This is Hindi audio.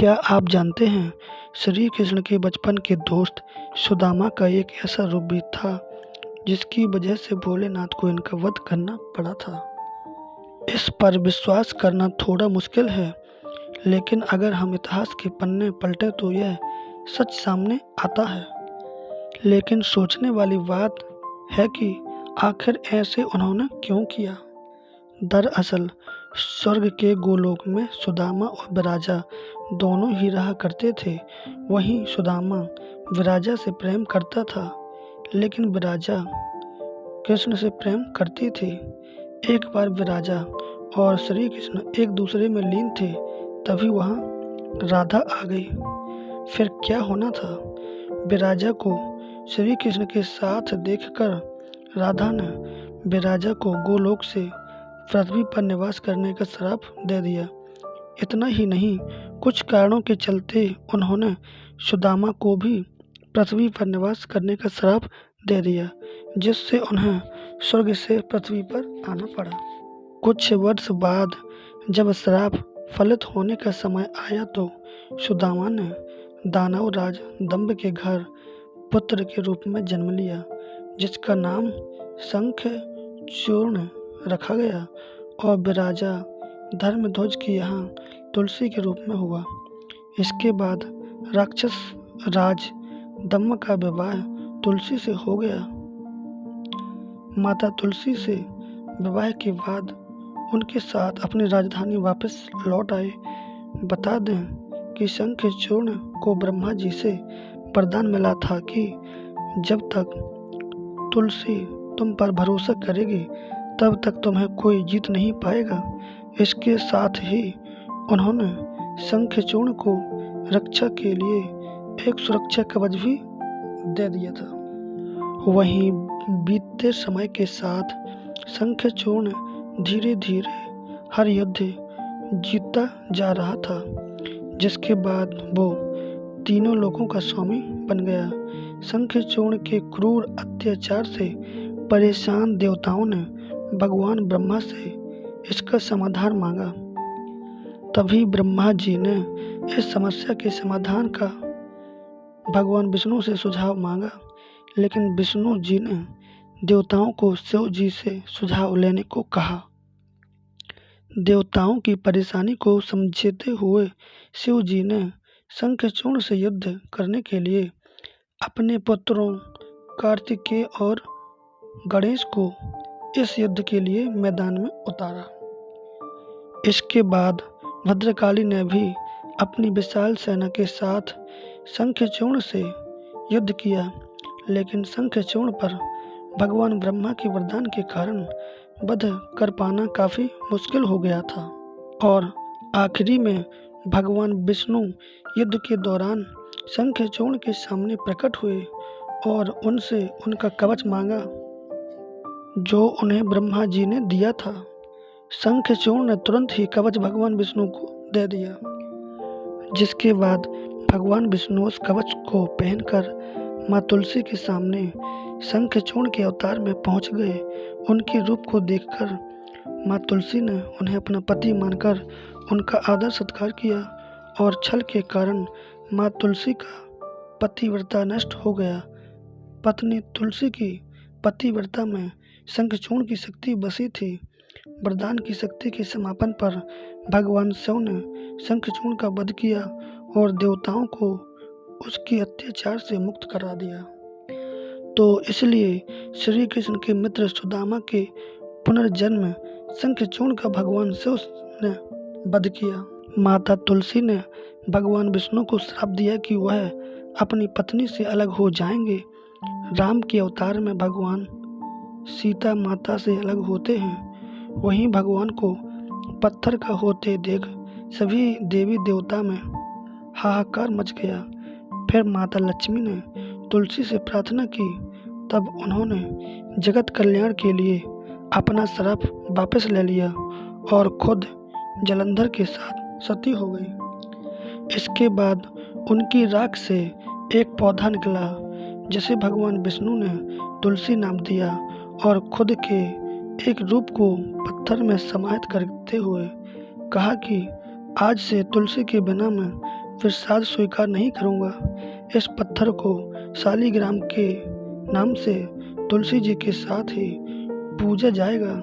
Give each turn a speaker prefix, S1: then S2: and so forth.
S1: क्या आप जानते हैं श्री कृष्ण के बचपन के दोस्त सुदामा का एक ऐसा रूप भी था जिसकी वजह से भोलेनाथ को इनका वध करना पड़ा था। इस पर विश्वास करना थोड़ा मुश्किल है, लेकिन अगर हम इतिहास के पन्ने पलटे तो यह सच सामने आता है। लेकिन सोचने वाली बात है कि आखिर ऐसे उन्होंने क्यों किया। दरअसल स्वर्ग के गोलोक में सुदामा और विराजा दोनों ही रहा करते थे। वहीं सुदामा विराजा से प्रेम करता था, लेकिन विराजा कृष्ण से प्रेम करती थी। एक बार विराजा और श्री कृष्ण एक दूसरे में लीन थे, तभी वहाँ राधा आ गई। फिर क्या होना था। विराजा को श्री कृष्ण के साथ देखकर राधा ने विराजा को गोलोक से पृथ्वी पर निवास करने का श्राप दे दिया। इतना ही नहीं, कुछ कारणों के चलते उन्होंने सुदामा को भी पृथ्वी पर निवास करने का श्राप दे दिया, जिससे उन्हें स्वर्ग से पृथ्वी पर आना पड़ा। कुछ वर्ष बाद जब श्राप फलित होने का समय आया तो सुदामा ने दानव राज दंभ के घर पुत्र के रूप में जन्म लिया, जिसका नाम शंखचूर्ण रखा गया, और विराजा धर्मध्वज के यहाँ तुलसी के रूप में हुआ। इसके बाद राक्षस राज दम्भ का विवाह तुलसी से हो गया। माता तुलसी से विवाह के बाद उनके साथ अपनी राजधानी वापस लौट आए। बता दें कि शंखचूर्ण को ब्रह्मा जी से वरदान मिला था कि जब तक तुलसी तुम पर भरोसा करेगी तब तक तुम्हें कोई जीत नहीं पाएगा। इसके साथ ही उन्होंने शंखचूर्ण को रक्षा के लिए एक सुरक्षा कवच भी दे दिया था। वहीं बीतते समय के साथ शंखचूर्ण धीरे धीरे हर युद्ध जीतता जा रहा था, जिसके बाद वो तीनों लोगों का स्वामी बन गया। शंखचूर्ण के क्रूर अत्याचार से परेशान देवताओं ने भगवान ब्रह्मा से इसका समाधान मांगा। तभी ब्रह्मा जी ने इस समस्या के समाधान का भगवान विष्णु से सुझाव मांगा, लेकिन विष्णु जी ने देवताओं को शिव जी से सुझाव लेने को कहा। देवताओं की परेशानी को समझते हुए शिव जी ने शंखचूर्ण से युद्ध करने के लिए अपने पुत्रों कार्तिकेय और गणेश को इस युद्ध के लिए मैदान में उतारा। इसके बाद भद्रकाली ने भी अपनी विशाल सेना के साथ शंखचूर्ण से युद्ध किया, लेकिन शंखचूर्ण पर भगवान ब्रह्मा के वरदान के कारण वध कर पाना काफी मुश्किल हो गया था। और आखिरी में भगवान विष्णु युद्ध के दौरान शंखचूर्ण के सामने प्रकट हुए और उनसे उनका कवच मांगा, जो उन्हें ब्रह्मा जी ने दिया था। शंखचूर्ण ने तुरंत ही कवच भगवान विष्णु को दे दिया, जिसके बाद भगवान विष्णु उस कवच को पहनकर माँ तुलसी के सामने शंखचूर्ण के अवतार में पहुंच गए। उनके रूप को देखकर माँ तुलसी ने उन्हें अपना पति मानकर उनका आदर सत्कार किया, और छल के कारण माँ तुलसी का पतिव्रता नष्ट हो गया। पत्नी तुलसी की पतिव्रता में शंखचूर्ण की शक्ति बसी थी। वरदान की शक्ति के समापन पर भगवान शिव ने शंखचूर्ण का वध किया और देवताओं को उसके अत्याचार से मुक्त करा दिया। तो इसलिए श्री कृष्ण के मित्र सुदामा के पुनर्जन्म शंखचूर्ण का भगवान शिव ने वध किया। माता तुलसी ने भगवान विष्णु को श्राप दिया कि वह अपनी पत्नी से अलग हो जाएंगे। राम के अवतार में भगवान सीता माता से अलग होते हैं। वहीं भगवान को पत्थर का होते देख सभी देवी देवता में हाहाकार मच गया। फिर माता लक्ष्मी ने तुलसी से प्रार्थना की, तब उन्होंने जगत कल्याण के लिए अपना श्राप वापस ले लिया और खुद जलंधर के साथ सती हो गई। इसके बाद उनकी राख से एक पौधा निकला, जिसे भगवान विष्णु ने तुलसी नाम दिया, और खुद के एक रूप को पत्थर में समाहित करते हुए कहा कि आज से तुलसी के बिना मैं प्रसाद स्वीकार नहीं करूँगा। इस पत्थर को शालिग्राम के नाम से तुलसी जी के साथ ही पूजा जाएगा